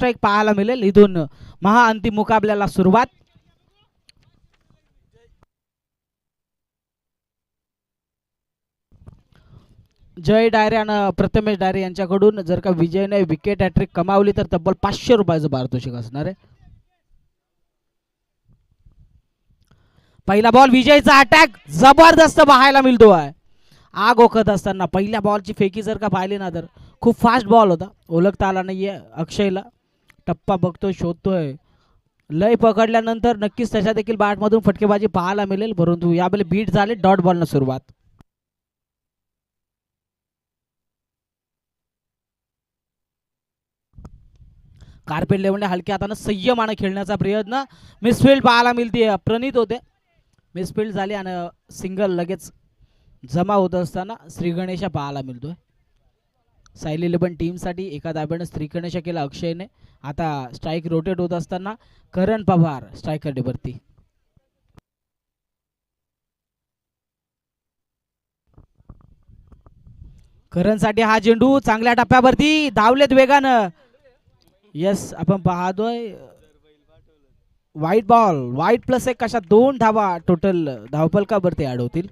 Strike पाहायला मिळेल. इथून महाअंतिम मुकाबल्याला सुरुवात. जय डायरे आणि प्रथमेश डायरे यांच्याकडून जर का विजयने विकेट हॅट्रिक कमावली तर तब्बल 500 रुपयाचं पारितोषिक असणार आहे. पहिला बॉल विजयचा अटॅक जबरदस्त पाहायला मिळतो आहे. आग ओकत असताना पहिल्या बॉलची फेकी जर का पाहिली ना तर खूप फास्ट बॉल होता. ओळखता आला नाहीये अक्षयला. टप्पा बघतोय, शोधतोय. लय पकडल्यानंतर नक्कीच त्याच्या देखील बॅटमधून फटकेबाजी पाहायला मिळेल. परंतु यावेळी बीट झाले. डॉट बॉलनं सुरुवात. कार्पेट लेवंडे हलक्या हातानं संयमानं खेळण्याचा प्रयत्न. मिसफिल्ड पाहायला मिळते. प्रणित होते. मिसफिल्ड झाली आणि सिंगल लगेच जमा होत असताना श्री गणेशा पाहायला मिळतोय. सायली 11 टीमसाठी एका दाब्यानं श्री गणेशा केला अक्षयने. आता स्ट्राईक रोटेट होत असताना करण पवार स्ट्रायकरवरती. करणसाठी हा चेंडू चांगल्या टप्प्यावरती धावलेत वेगानं. यस, आपण पाहतोय व्हाईट बॉल. व्हाईट प्लस एक कशा 2 धावा टोटल धावफलकावरती ऍड होतील.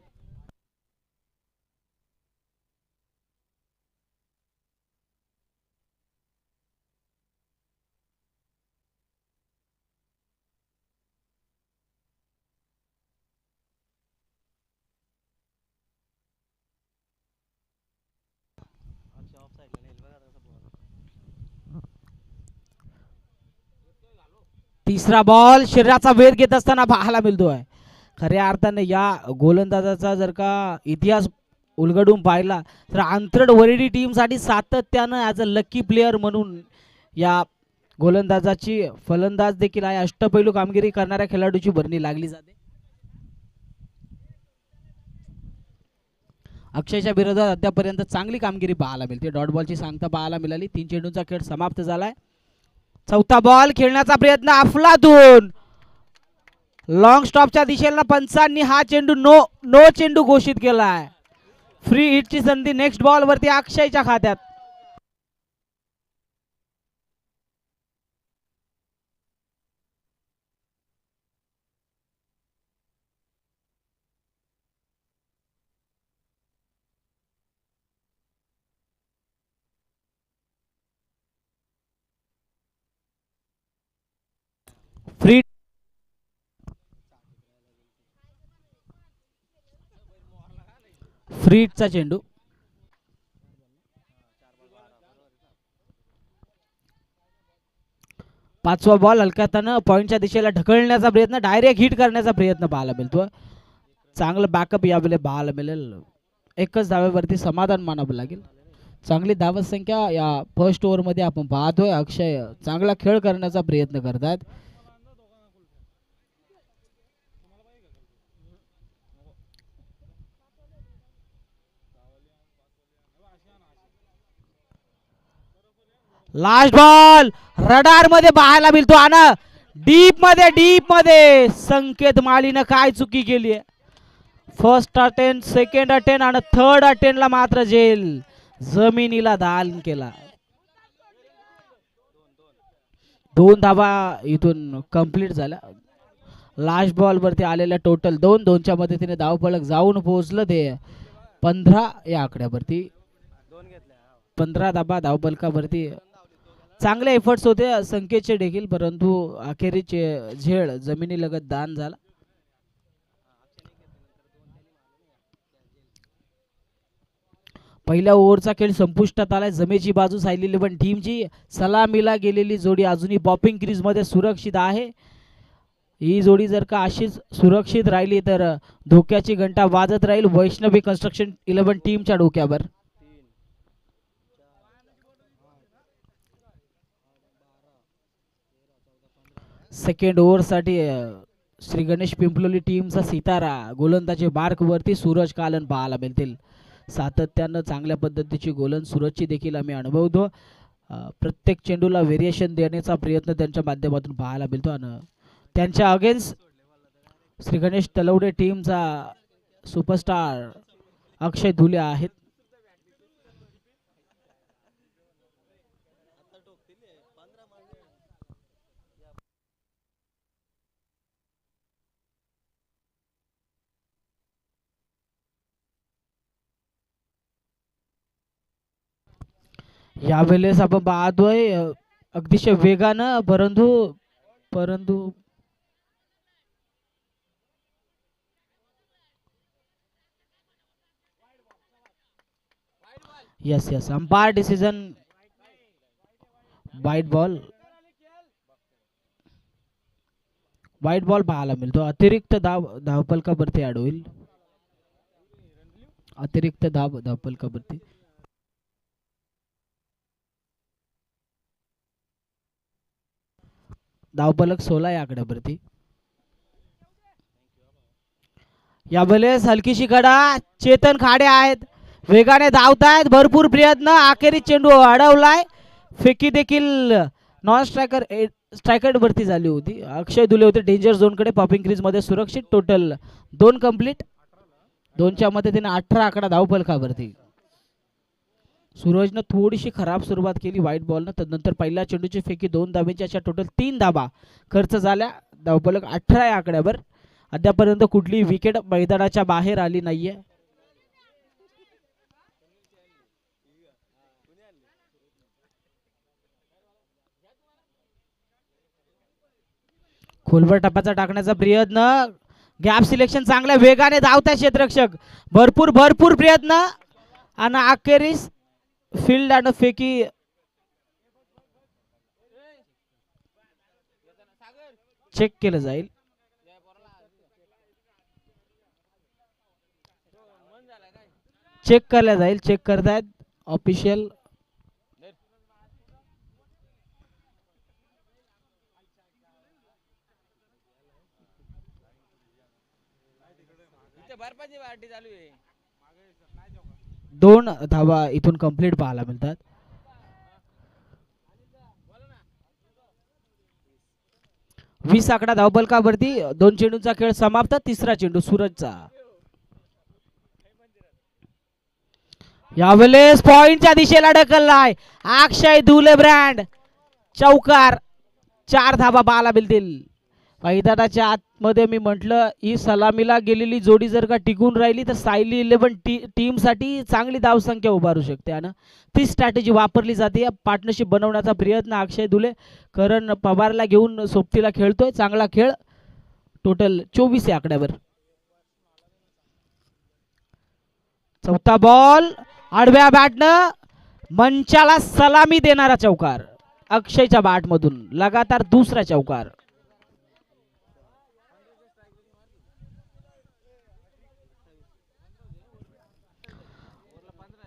तिसरा बॉल शरीराचा वेध घेत असताना पाहायला मिळतोय. खऱ्या अर्थाने या गोलंदाजाचा जर का इतिहास उलगडून पाहिला तर आंतरड वरिडी टीमसाठी सातत्यानं ॲज अ लकी प्लेयर म्हणून या गोलंदाजाची फलंदाज देखील आहे. अष्टपैलू कामगिरी करणाऱ्या खेळाडूची भरणी लागली जाते. अक्षयच्या विरोधात अद्यापर्यंत चांगली कामगिरी पाहायला मिळते. डॉट बॉलची सांगता पाहायला मिळाली. 3 चेंडूंचा खेळ समाप्त झालाय. चौथा बॉल खेळण्याचा प्रयत्न अफलातून. लॉंग स्टॉपच्या दिशेला पंचांनी हा चेंडू नो चेंडू घोषित केलाय. फ्री हिटची संधी नेक्स्ट बॉल वरती अक्षयच्या खात्यात. फ्री फ्रीटचा चेंडू. पाचवा बॉल हलक्यातानं पॉइंटच्या दिशेला ढकलण्याचा प्रयत्न. डायरेक्ट हिट करण्याचा प्रयत्न पाहायला मिळतो. चांगलं बॅकअप यावेळी पाहायला मिळेल. एकच धाव्यावरती समाधान मानावं लागेल. चांगली धावत संख्या या फर्स्ट ओव्हरमध्ये आपण पाहतोय. अक्षय चांगला खेळ करण्याचा प्रयत्न करतात. लास्ट बॉल रडार मध्ये पाहायला मिळतो आणि डीप मध्ये संकेत माळीनं काय चुकी केली आहे. फर्स्ट अटेम्प्ट, सेकंड अटेम्प्ट आणि थर्ड अटेम्प्टला मात्र जेल जमिनीला दान केला. 2 धावा इथून कंप्लीट झाल्या. लास्ट बॉल वरती आलेल्या टोटल 2-2च्या मदतीने धावफलक जाऊन पोहोचलं ते 15 या आकड्यावरती. 15 धाबा धावफलकावरती. चांगले एफर्ट्स होते संकेतचे देखील, परंतु अखेरीचे झेड जमिनीलगत दान झाला. पहिल्या ओव्हरचा खेळ संपुष्टात आलाय. जमेची बाजू सायली 11 टीमची. सलामीला गेलेली जोडी अजूनही बॉपिंग क्रीज मध्ये सुरक्षित आहे. ही जोडी जर का अशीच सुरक्षित राहिली तर धोक्याची घंटा वाजत राहील वैष्णवी कन्स्ट्रक्शन 11 टीमच्या डोक्यावर. सेकंड ओव्हर साठी श्री गणेश पिंपलोली टीमचा सितारा गोलंदाजी मार्क वरती सूरज कालन पाहायला मिळतील. सातत्यानं चांगल्या पद्धतीची गोलंद सूरजची देखील आम्ही अनुभवतो. प्रत्येक चेंडूला व्हेरिएशन देण्याचा प्रयत्न त्यांच्या माध्यमातून पाहायला मिळतो. आणि त्यांच्या अगेन्स्ट श्री गणेश तलवडे टीमचा सुपरस्टार अक्षय धुले आहेत. यावेळेस आपण पाहतोय अतिशय वेगानं परंतु परंतु यस यस अंपायर डिसिजन वाईट बॉल पाहायला मिळतो. अतिरिक्त धावपलकावरती ऍड होईल. अतिरिक्त धावपलकावरती धावपलक 16 या आकड्यावरती. यावेळेस हलकीशी कडा चेतन खाडे आहेत, वेगाने धावतायत, भरपूर प्रयत्न, अखेरीस चेंडू अडवलाय. फेकी देखील नॉन स्ट्रायकर वरती झाली होती. अक्षय दुले होते डेंजर झोन कडे. पॉपिंग क्रीज मध्ये सुरक्षित. Total 2 complete. 2च्या मदतीने 18 आकडा धावपलकावरती. सूरजनं थोडीशी खराब सुरुवात केली व्हाईट बॉलनं. तदनंतर पहिल्या चेंडूची फेकी 2 धाब्यांची, अशा टोटल 3 धाबा खर्च झाल्या. धावपलक 18 या आकड्यावर. अद्यापर्यंत कुठली विकेट मैदानाच्या बाहेर आली नाहीये. खोलवर टप्प्याचा टाकण्याचा प्रयत्न, गॅप सिलेक्शन चांगल्या वेगाने धावता क्षेत्ररक्षक, भरपूर भरपूर प्रयत्न आणि अखेरीस फील्ड आणि फेकी चेक केलं जाईल. चेक केलं जाईल. चेक करतायत ऑफिशियल. दोन धावा इथून कंप्लीट पाहायला मिळतात. वीस आकडा धावपलकावरती. 2 चेंडूंचा खेळ समाप्त. तिसरा चेंडू सूरजचा. यावेळेस पॉइंटच्या दिशेला ढकललाय अक्षय दुले ब्रँड. चौकार. 4 धावा पाहायला मिळतील. मैदानाच्या आतमध्ये मी म्हटलं ही सलामीला गेलेली जोडी जर का टिकून राहिली तर सायली 11 टीम साठी चांगली धावसंख्या उभारू शकते आणि ती स्ट्रॅटेजी वापरली जाते. पार्टनरशिप बनवण्याचा प्रयत्न अक्षय दुले करण पवारला घेऊन सोबतीला खेळतोय. चांगला खेळ. टोटल 24 आकड्यावर. चौथा बॉल आडव्या बॅटनं मंचाला सलामी देणारा चौकार अक्षयच्या बॅटमधून. लगातार दुसरा चौकार.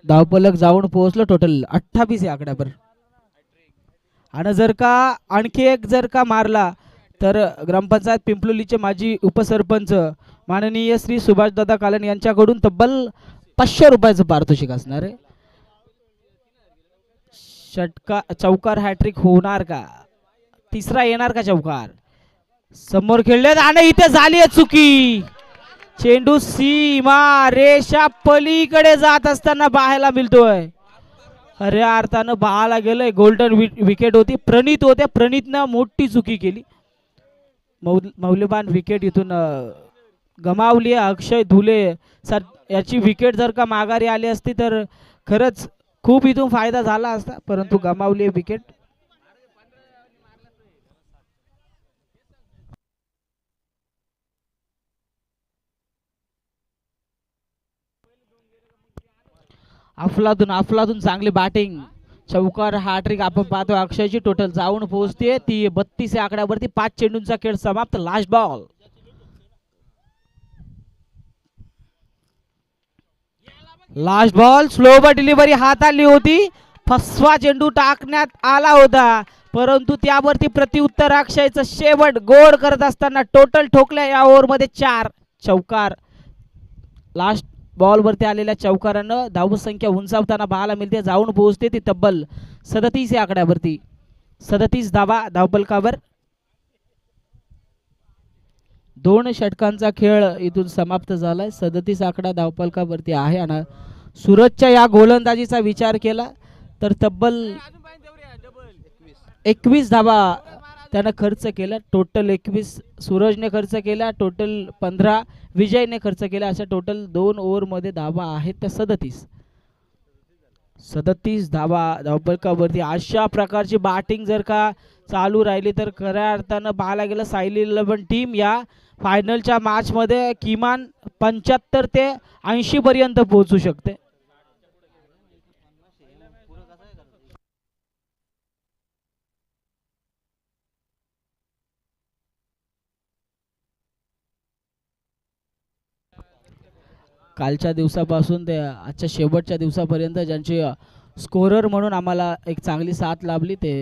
धावपलक जाऊन पोहोचलो. टोटल 28 या आकड्यावर. आणि जर का आणखी एक जर का मारला तर ग्रामपंचायत पिंपलोलीचे माजी उपसरपंच माननीय श्री सुभाषदादा कालन यांच्याकडून तब्बल 500 रुपयाचं पारितोषिक असणार आहे. चौकार हॅट्रिक होणार का? तिसरा येणार का चौकार? समोर खेळले आणि इथे झाली आहे चुकी. चेंडू सीमा रेषा पलीकडे जात असताना पाहायला मिळतोय. खऱ्या अर्थानं पाहायला गेलंय गोल्डन विकेट होती. प्रणित होते. प्रणितनं मोठी चुकी केली. मौल्यवान विकेट इथून गमावली. अक्षय धुले सर याची विकेट जर का माघारी आली असती तर खरंच खूप इथून फायदा झाला असता, परंतु गमावली विकेट. अफलातून चांगली बॅटिंग. चौकार हॅट्रिक आपण पाहतो अक्षयची. टोटल जाऊन पोहोचते ती 32 या आकड्यावरती. 5 चेंडूंचा खेळ समाप्त. Last ball. Last ball. Slower delivery हाताळली होती. फसवा चेंडू टाकण्यात आला होता, परंतु त्यावरती प्रत्युत्तर अक्षयचं शेवट गोड करत असताना टोटल ठोकल्या या ओव्हरमध्ये 4 चौकार. लास्ट बॉल वरती आलेल्या चौकारानं धावसंख्या उंचावताना पाहायला मिळते. जाऊन पोहोचते ती तब्बल 37 या आकड्यावरती. 37 धावा धावपलकावर. 2 षटकांचा खेळ इथून समाप्त झालाय. 37 आकडा धावपलकावरती आहे. आणि सूरजच्या या गोलंदाजीचा विचार केला तर तब्बल 21 धावा त्यानं खर्च केला. टोटल 21 सूरजने खर्च केला. टोटल 15 विजयने खर्च केला. अशा टोटल 2 ओव्हरमध्ये धावा आहेत त्या 37. 37 धावा धावपलकावरती. अशा प्रकारची बॅटिंग जर का चालू राहिली तर खऱ्या अर्थानं पाहायला गेलं सायली 11 टीम या फायनलच्या मॅच मध्ये किमान 75 ते 80 पर्यंत पोहोचू शकते. कालच्या दिवसापासून ते आजच्या शेवटच्या दिवसापर्यंत ज्यांची स्कोरर म्हणून आम्हाला एक चांगली साथ लाभली ते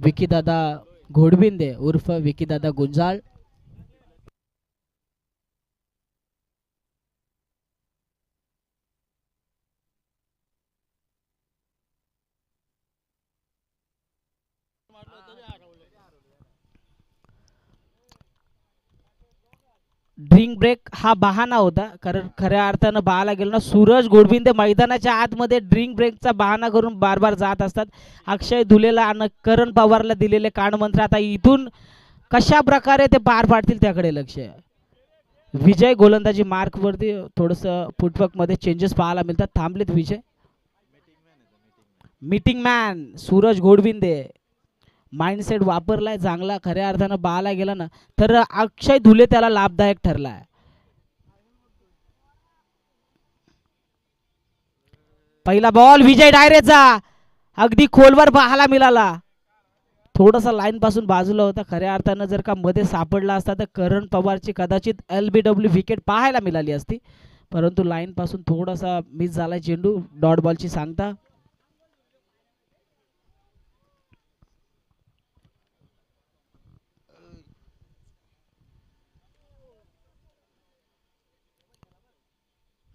विकीदादा घोडबिंदे उर्फ विकीदादा गुंजाळ. ड्रिंक ब्रेक हा बहाणा होता, कारण खऱ्या अर्थानं पाहायला गेलो ना सूरज घोडबिंदे मैदानाच्या आतमध्ये ड्रिंक ब्रेकचा बहाणा करून बार बार जात असतात. अक्षय धुलेला आणि करण पवारला दिलेले कानमंत्र आता इथून कशा प्रकारे ते पार पाडतील त्याकडे लक्ष आहे. विजय गोलंदाजी मार्कवरती थोडंसं फुटवर्कमध्ये चेंजेस पाहायला मिळतात. थांबलेत विजय. मीटिंग मॅन सूरज घोडबिंदे माइंडसेट वापरलाय चांगला. खऱ्या अर्थानं पाहायला गेला ना तर अक्षय धुले त्याला लाभदायक ठरलाय. पहिला बॉल विजय डायरेचा अगदी खोलवर पाहायला मिळाला. थोडासा लाईन पासून बाजूला होता. खऱ्या अर्थानं जर का मध्ये सापडला असता तर करण पवारची कदाचित LBW विकेट पाहायला मिळाली असती, परंतु लाईन पासून थोडासा मिस झाला चेंडू. डॉट बॉलची सांगता.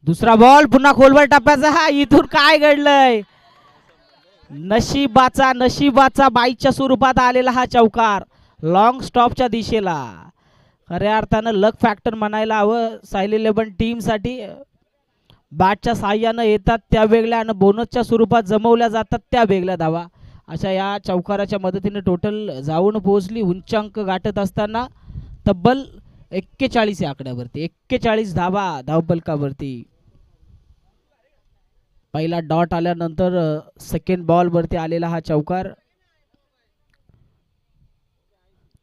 दुसरा बॉल पुन्हा खोलवर टप्प्याचा. हा इथून काय घडलंय. नशिबाचा बाईच्या स्वरूपात आलेला हा चौकार लॉंग स्टॉपच्या दिशेला. खऱ्या अर्थानं लक फॅक्टर म्हणायला हवं सायली 11 टीम साठी. बॅटच्या साह्यानं येतात त्या वेगळ्या आणि बोनसच्या स्वरूपात जमवल्या जातात त्या वेगळ्या धावा. अशा या चौकाराच्या मदतीने टोटल जाऊन पोहोचली उंचांक गाठत असताना तब्बल 41 या आकड्यावरती. 41 धावा धावपलकावरती. पहिला डॉट आल्यानंतर सेकंड बॉल वरती आलेला हा चौकार.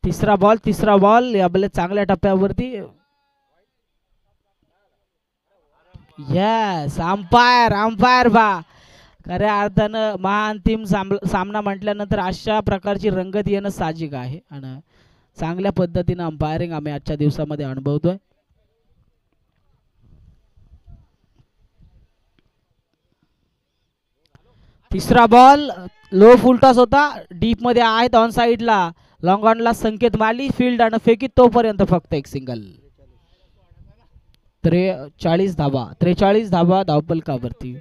तिसरा बॉल याबले चांगल्या टप्प्यावरती. यस अंपायर बा. खऱ्या अर्थानं महाअंतिम सामना म्हटल्यानंतर अशा प्रकारची रंगत येणं साहजिक आहे आणि चांगल्या पद्धतीनं अंपायरिंग आम्ही आजच्या दिवसामध्ये अनुभवतोय. तिसरा बॉल लो फुलटॉस होता. डीप मध्ये आहेत ऑन साइडला. लॉंग ऑनला संकेत मारली फील्ड आणि फेकी तोपर्यंत फक्त एक सिंगल. 43 धावा धावपलकावरती.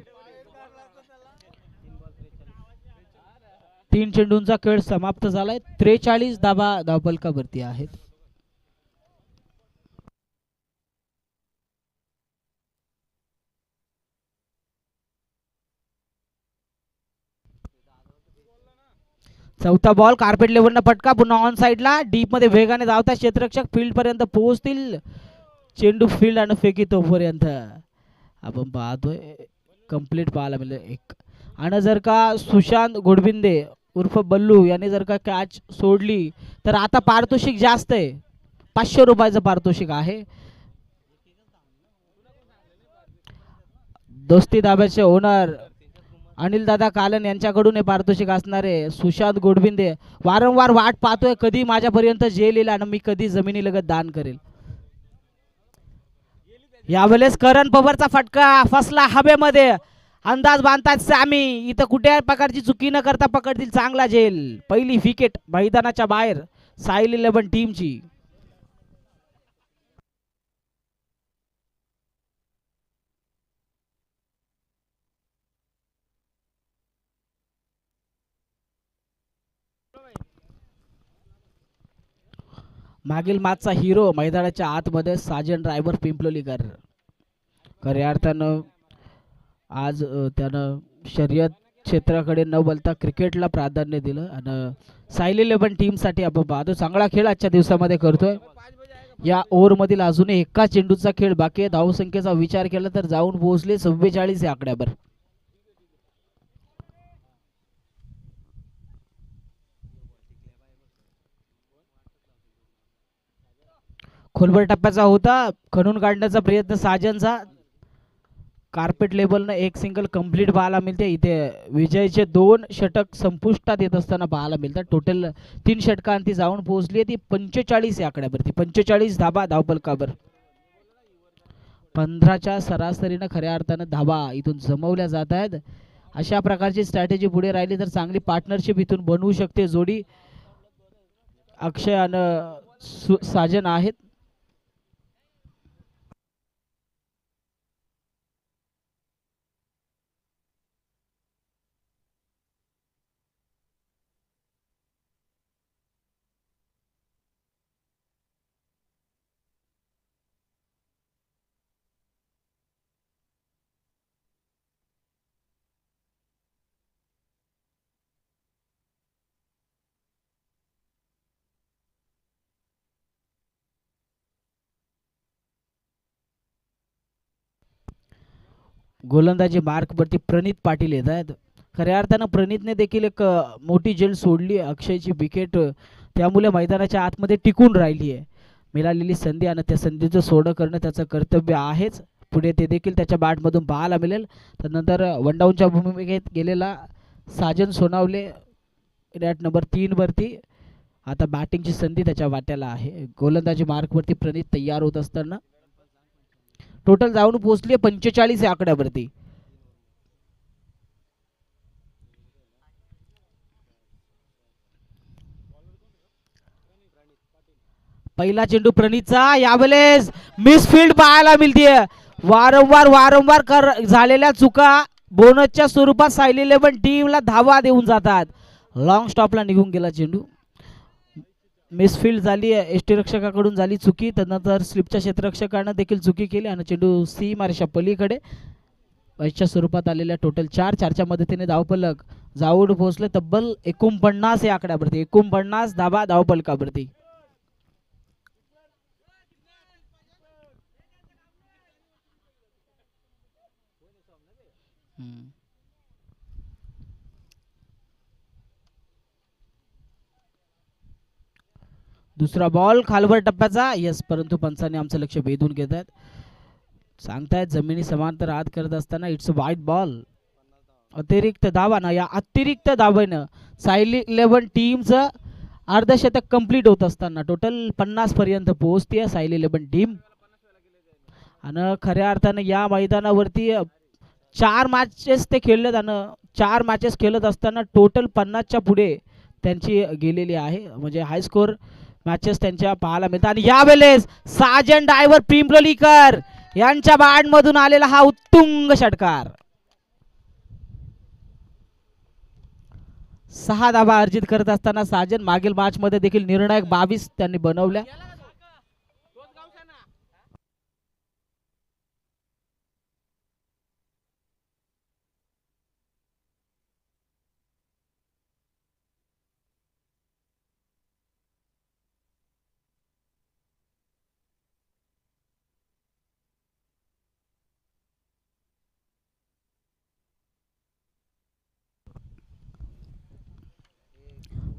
3 चेंडूंचा खेळ समाप्त झालाय. 43 धावा धावपलकावरती आहेत. चौथा बॉल कार्पेट लेवलनं फटका पुन्हा ऑन साइडला. डीप मध्ये वेगाने धावता क्षेत्ररक्षक फील्ड पर्यंत पोहोचतील. चेंडू फील्ड आणि फेकी तोपर्यंत आपण पाहतोय कंप्लीट पाहायला मिळेल एक. आणि जर का सुशांत घोडबिंदे उर्फ बल्लू याने जर का कॅच सोडली तर आता पारितोषिक जास्त आहे. 500 रुपयाचं पारितोषिक आहे. दोस्ती दाब्याचे ओनर अनिल दादा कालन यांच्याकडून हे पारितोषिक असणारे. सुशांत घोडबिंदे वारंवार वाट पाहतोय कधी माझ्यापर्यंत जेल येईल आणि मी कधी जमिनी लगत दान करेल. यावेळेस करण पवारचा फटका फसला हवेमध्ये. अंदाज बांधतात सॅमी. इथं कुठे प्रकारची चुकी न करता पकडतील चांगला झेल. पहिली विकेट मैदानाच्या बाहेर सायली 11 टीमची. मागील मॅचचा हिरो मैदानाच्या आतमध्ये साजन ड्रायव्हर पिंपलोलीकर. खऱ्या अर्थानं आज त्यानं शर्यत क्षेत्राकडे न बोलता क्रिकेटला प्राधान्य दिलं आणि सायली 11 टीमसाठी आपण पाहतो चांगला खेळ आजच्या दिवसामध्ये करतोय. या ओव्हरमधील अजूनही एका चेंडूचा खेळ बाकी आहे. धावसंख्येचा विचार केला तर जाऊन पोहोचले 44 या आकड्यावर. खोलवर टप्प्याचा होता, खणून काढण्याचा प्रयत्न साजनचा. कार्पेट लेबलनं एक सिंगल कंप्लीट पाहायला मिळते. इथे विजयचे 2 षटक संपुष्टात येत असताना पाहायला मिळतात. टोटल 3 षटकांती जाऊन पोहोचली आहे ती 45 या आकड्यावरती. 45 धाबा धावपलकावर. 15च्या सरासरीनं खऱ्या अर्थानं धाबा इथून जमवल्या जात आहेत. अशा प्रकारची स्ट्रॅटेजी पुढे राहिली तर चांगली पार्टनरशिप इथून बनवू शकते जोडी. अक्षय आणि साजन आहेत. गोलंदाजी मार्कवरती प्रणित पाटील येत आहेत. खऱ्या अर्थानं प्रणितने देखील एक मोठी झेल सोडली. अक्षयची विकेट त्यामुळे मैदानाच्या आतमध्ये टिकून राहिली आहे. मिळालेली संधी आणि त्या संधीचं सोडं करणं त्याचं कर्तव्य आहेच. पुढे ते देखील त्याच्या बॅटमधून पाहायला मिळेल. त्यानंतर वनडाऊनच्या भूमिकेत गेलेला साजन सोनावले बॅट नंबर 3 वरती आता बॅटिंगची संधी त्याच्या वाट्याला आहे. गोलंदाजी मार्कवरती प्रणित तयार होत असताना टोटल जाऊन पोहोचली 45 या आकड्यावरती. पहिला चेंडू प्रणितचा, यावेळेस मिसफील्ड पाहायला मिळते. वारंवार झालेल्या चुका बोनसच्या स्वरूपात सायली 11 टीमला धावा देऊन जातात. लॉंग स्टॉपला निघून गेला चेंडू. मिसफील्ड झाली, यष्टीरक्षकाकडून झाली चुकी. त्यानंतर स्लिपच्या क्षेत्ररक्षकानं देखील चुकी केली आणि चेंडू सीमारेषा पलीकडे च्या स्वरूपात आलेल्या टोटल 4-4च्या मदतीने धावफलक जाऊन पोहोचले तब्बल 49 या आकड्यावरती. 49 धाबा धावफलकावरती. दुसरा बॉल खालवर टप्प्याचा, यस, परंतु पंचांनी आमचं लक्ष वेधून घेत आहेत. सांगतायत जमिनी समांतर आत करत असताना इट्स अ वाईट बॉल. अतिरिक्त धावानं, या अतिरिक्त धावेनं सायली 11 टीमचं अर्धशतक कंप्लीट होत असताना टोटल 50 पर्यंत पोहोचते सायली 11 टीम. आणि खऱ्या अर्थानं या मैदानावरती 4 मॅचेस ते खेळलेत आणि 4 मॅचेस खेळत असताना टोटल 50च्या पुढे त्यांची गेलेली आहे. म्हणजे हाय स्कोर मॅचेस त्यांच्या पाहायला मिळतात. आणि यावेळेस साजन डायव्हर पिंपलोलीकर यांच्या बॅटमधून आलेला हा उत्तुंग षटकार. 6 धावा अर्जित करत असताना साजन मागील मॅच मध्ये देखील निर्णायक 22 त्यांनी बनवल्या.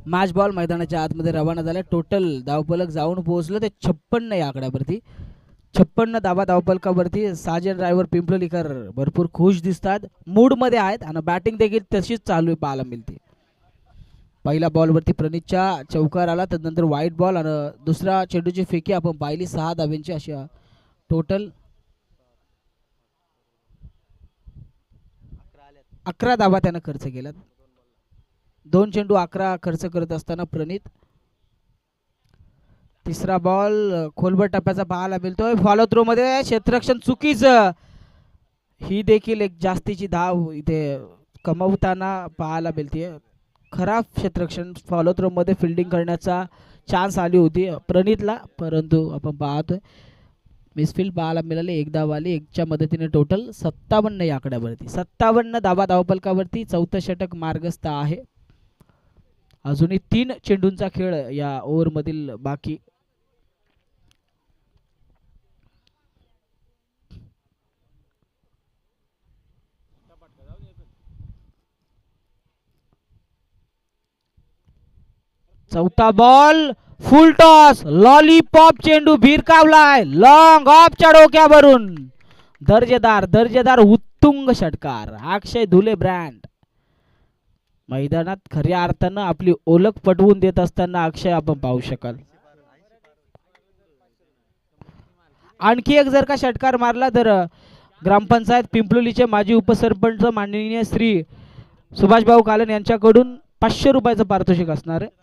मॅच बॉल मैदानाच्या आतमध्ये रवाना झाला. टोटल धावफलक जाऊन पोहोचलं ते 56 या आकड्यावरती. 56 धावा धावफलकावरती. साजन ड्रायव्हर पिंपलोलीकर भरपूर खुश दिसतात, मूड मध्ये आहेत आणि बॅटिंग देखील तशीच चालू पाहायला मिळते. पहिल्या बॉलवरती प्रणितच्या चौकार आला, त्यानंतर व्हाईट बॉल आणि दुसरा चेंडूची फेकी आपण पाहिली 6 धाव्यांची. अशा टोटल 11 धावा त्यानं खर्च केल्यात. 2 चेंडू 11 खर्च करत असताना प्रणित. तिसरा बॉल खोलवर टप्प्याचा पाहायला मिळतोय. फॉलो थ्रो मध्ये क्षेत्ररक्षण चुकीचं. ही देखील एक जास्तीची धाव इथे कमवताना पाहायला मिळते. खराब क्षेत्ररक्षण फॉलो थ्रो मध्ये फिल्डिंग करण्याचा चान्स आली होती प्रणितला, परंतु आपण पाहतोय मिसफील्ड पाहायला मिळाले. 1 धाव आली. 1च्या मदतीने टोटल 57 या आकड्यावरती. 57 धावा धावफलकावरती. 4थं षटक मार्गस्थ आहे. अजूनही 3 चेंडूंचा खेळ या ओव्हर मधील बाकी. चौथा बॉल फुल टॉस लॉलीपॉप चेंडू भिरकावलाय लॉंग ऑफच्या डोक्यावरून. दर्जेदार दर्जेदार उत्तुंग षटकार. अक्षय धुले ब्रँड मैदानात खऱ्या अर्थानं आपली ओळख पटवून देत असताना अक्षय आपण पाहू शकाल. आणखी एक जर का षटकार मारला तर ग्रामपंचायत पिंपलोलीचे माजी उपसरपंच माननीय श्री सुभाषभाऊ कालन यांच्याकडून 500 रुपयाचं पारितोषिक असणार आहे.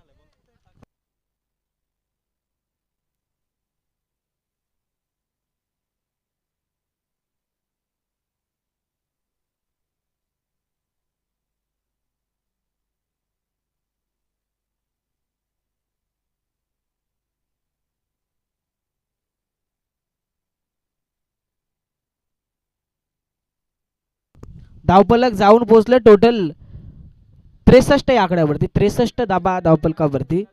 धावपलक जाऊन पोहोचले टोटल 63 या आकड्यावरती. 63 धाबा धावपलकावरती.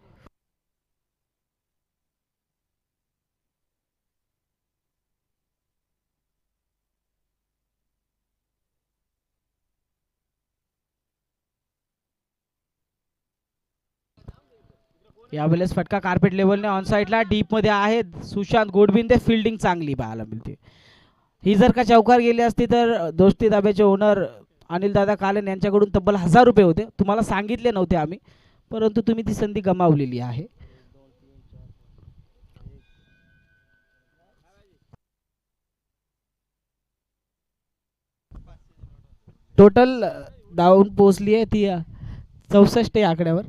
यावेळेस फटका कार्पेट लेवलने ऑन साइडला डीप मध्ये आहे. सुशांत गोडबिंदे फिल्डिंग चांगली पाहायला मिळते. ही जर का चौकार गेली असती तर दोस्ती दाब्याचे ओनर अनिल दादा कालन यांच्याकडून तब्बल 1000 रुपये होते. तुम्हाला सांगितले नव्हते आम्ही, परंतु तुम्ही ती संधी गमावलेली आहे. टोटल धावून पोहोचली आहे ती 64 या आकड्यावर.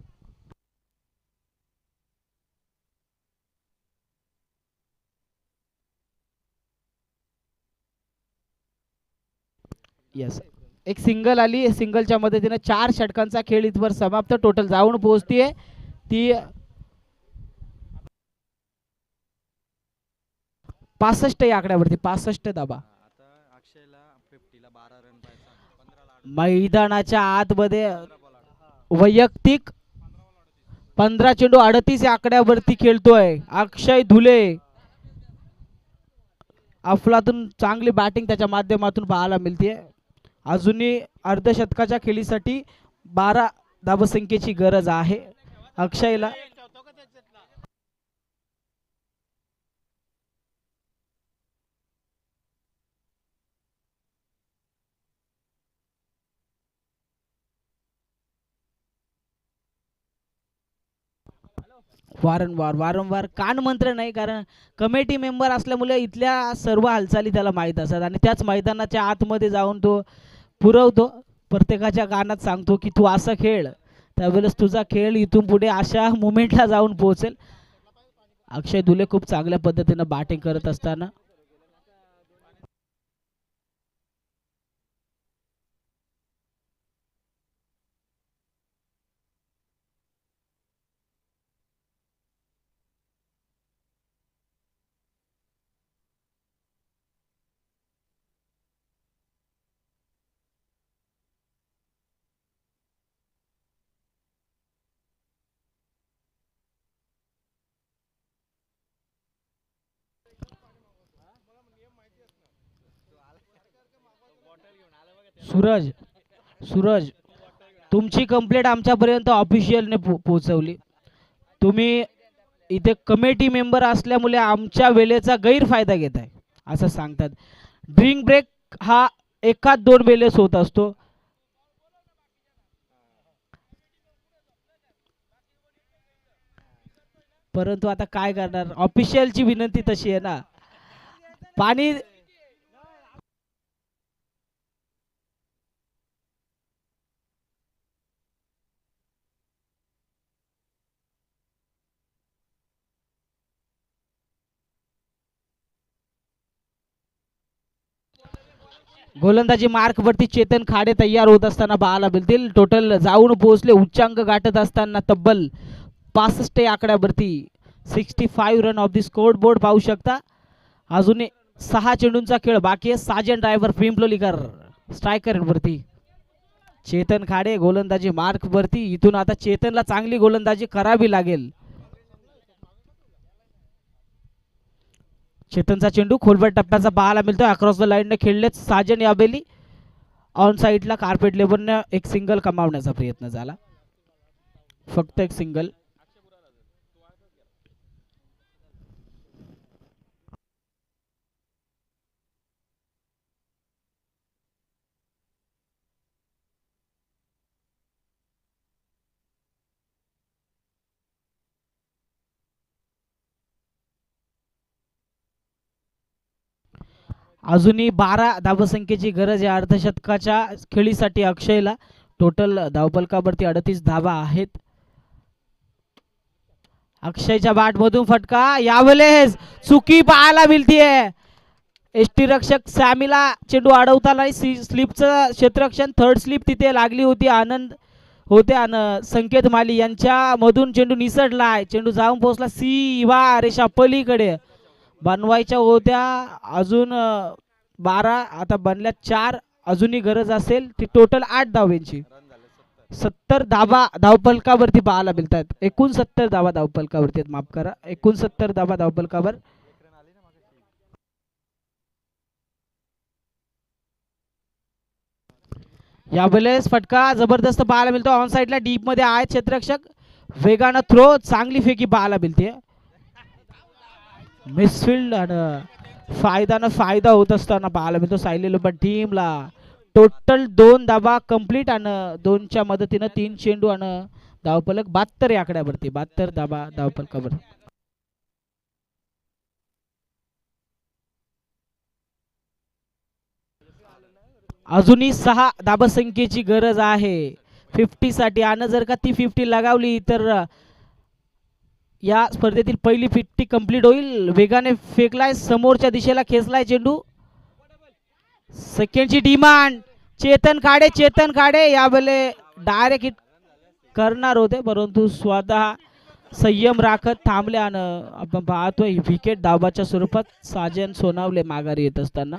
यस, एक सिंगल आली. सिंगलच्या मदतीने 4 षटकांचा खेळ इथवर समाप्त. टोटल जाऊन पोहोचतीये ती 65 या आकड्यावरती. 65 धाबा. मैदानाच्या आतमध्ये वैयक्तिक 15 चेंडू 38 या आकड्यावरती खेळतोय अक्षय धुले. अफलातून चांगली बॅटिंग त्याच्या माध्यमातून पाहायला मिळते. अजूनही अर्धशतकाच्या खेळीसाठी 12 धावसंख्येची गरज आहे अक्षयला. वारंवार कान मंत्र नाही, कारण कमिटी मेंबर असल्यामुळे इथल्या सर्व हालचाली त्याला माहीत असतात आणि त्याच मैदानाच्या आतमध्ये जाऊन तो पुरवतो. प्रत्येकाच्या कानात सांगतो की तू असं खेळ, त्यावेळेस तुझा खेळ इथून पुढे अशा मोमेंटला जाऊन पोहोचेल. अक्षय धुले खूप चांगल्या पद्धतीने बॅटिंग करत असताना सूरज तुमची कंप्लेंट आमच्यापर्यंत ऑफिशियलने पोहोचवली. तुम्ही इथे कमिटी मेंबर असल्यामुळे आमच्या वेळेचा गैरफायदा घेत आहे असं सांगतात. ड्रिंक ब्रेक हा 1-2 वेळेस होत असतो. परंतु आता काय करणार, ऑफिशियलची विनंती तशी आहे ना. पाणी गोलंदाजी मार्क वरती चेतन खाडे तयार होत असताना पाहायला मिळतील. टोटल जाऊन पोहोचले उच्चांक गाठत असताना तब्बल 65 आकड्यावरती. 65 run of the score board पाहू शकता. अजून 6 चेंडूंचा खेळ बाकी आहे. साजन ड्रायव्हर पिंपलोलीकर स्ट्रायकर वरती. चेतन खाडे गोलंदाजी मार्क वरती. इथून आता चेतनला चांगली गोलंदाजी करावी लागेल. चेतनचा चेंडू खोलवर टप्प्याचा पाहायला मिळतो. अक्रॉस द लाईनने खेळलेच साजन यावेळी ऑन साइडला कार्पेट लेवलने एक सिंगल कमावण्याचा प्रयत्न झाला. फक्त एक सिंगल. अजूनही 12 धावसंख्येची गरज आहे अर्धशतकाच्या खेळीसाठी अक्षयला. टोटल धावफलकावरती 38 धावा आहेत. अक्षयच्या बॅट मधून फटका, यावेळेस चुकी पाहायला मिळतीये. एसटी रक्षक सॅमीला चेंडू अडवताना स्लिपचं क्षेत्ररक्षण थर्ड स्लिप तिथे लागली होती. आनंद होते आणि संकेत माली यांच्या मधून चेंडू निसटलाय. चेंडू जाऊन पोहोचला सीवा रेषा पलीकडे. बनवायच्या होत्या अजून 12, आता बनल्या 4. अजूनही गरज असेल ती टोटल 8 धावेंची. 70 धावा धावफलकावरती पाहायला मिळतात. 69 धावा धावफलकावरती आहेत, माफ करा, 69 धावा धावफलकावर. यावेळेस फटका जबरदस्त पाहायला मिळतो. ऑन साइडला डीप मध्ये आहे क्षेत्ररक्षक. वेगानं थ्रो, चांगली फेकी पाहायला मिळते. मिसफिल्ड आणि फायदा होत असताना पाहायला मिळतो सायली लोबन टीमला. टोटल 2 धावा कंप्लीट आणि 2च्या मदतीनं 3 चेंडू आणि धावफलक 72 या आकड्यावरती. 72 धावा धावफलकावर. अजूनही 6 धावसंख्येची गरज आहे 50 साठी. आणि जर का ती 50 लगावली तर या स्पर्धेतील पहिली 50 कंप्लीट होईल. वेगाने फेकलाय, समोरच्या दिशेला खेचलाय चेंडू. सेकंडची डिमांड चेतन काडे यावेळे डायरेक्ट हिट करणार होते, परंतु स्वतः संयम राखत थांबले आणि आपण पाहतोय विकेट धावाच्या स्वरूपात साजन सोनावले माघारी येत असताना.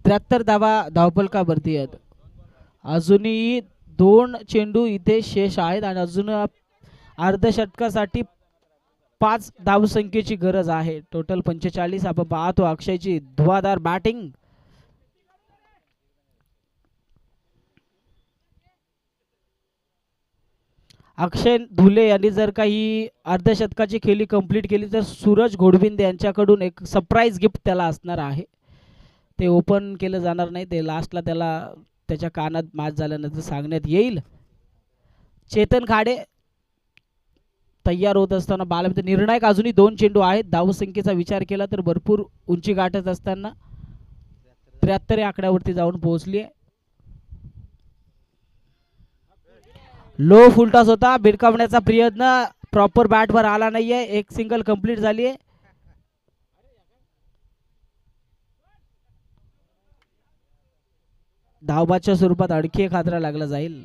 त्र्याहत्तर धावा धावफलकावरती आहेत. अजूनही 2 चेंडू इथे शेष आहेत आणि अजून अर्धशतकासाठी 5 धावसंख्येची गरज आहे. टोटल 45. आपण पाहतो अक्षयची धुवाधार बॅटिंग. अक्षय धुले यांनी जर काही अर्धशतकाची खेळी कंप्लीट केली तर सूरज घोडविंदे यांच्याकडून एक सरप्राईज गिफ्ट त्याला असणार आहे. ते ओपन केलं जाणार नाही, ते लास्टला त्याला त्याच्या कानात मॅच झाल्यानंतर सांगण्यात येईल. चेतन खाडे तयार होत असताना बालमित्र निर्णायक. अजूनही 2 चेंडू आहेत. धावसंख्येचा विचार केला तर भरपूर उंची गाठत असताना 73 या आकड्यावरती जाऊन पोहोचली आहे. लो फुलटॉस होता, भिरकावण्याचा प्रयत्न प्रॉपर बॅटवर आला नाहीये. एक सिंगल कंप्लीट झाली आहे. धावबाच्या स्वरूपात आणखी एक हादरा लागला जाईल.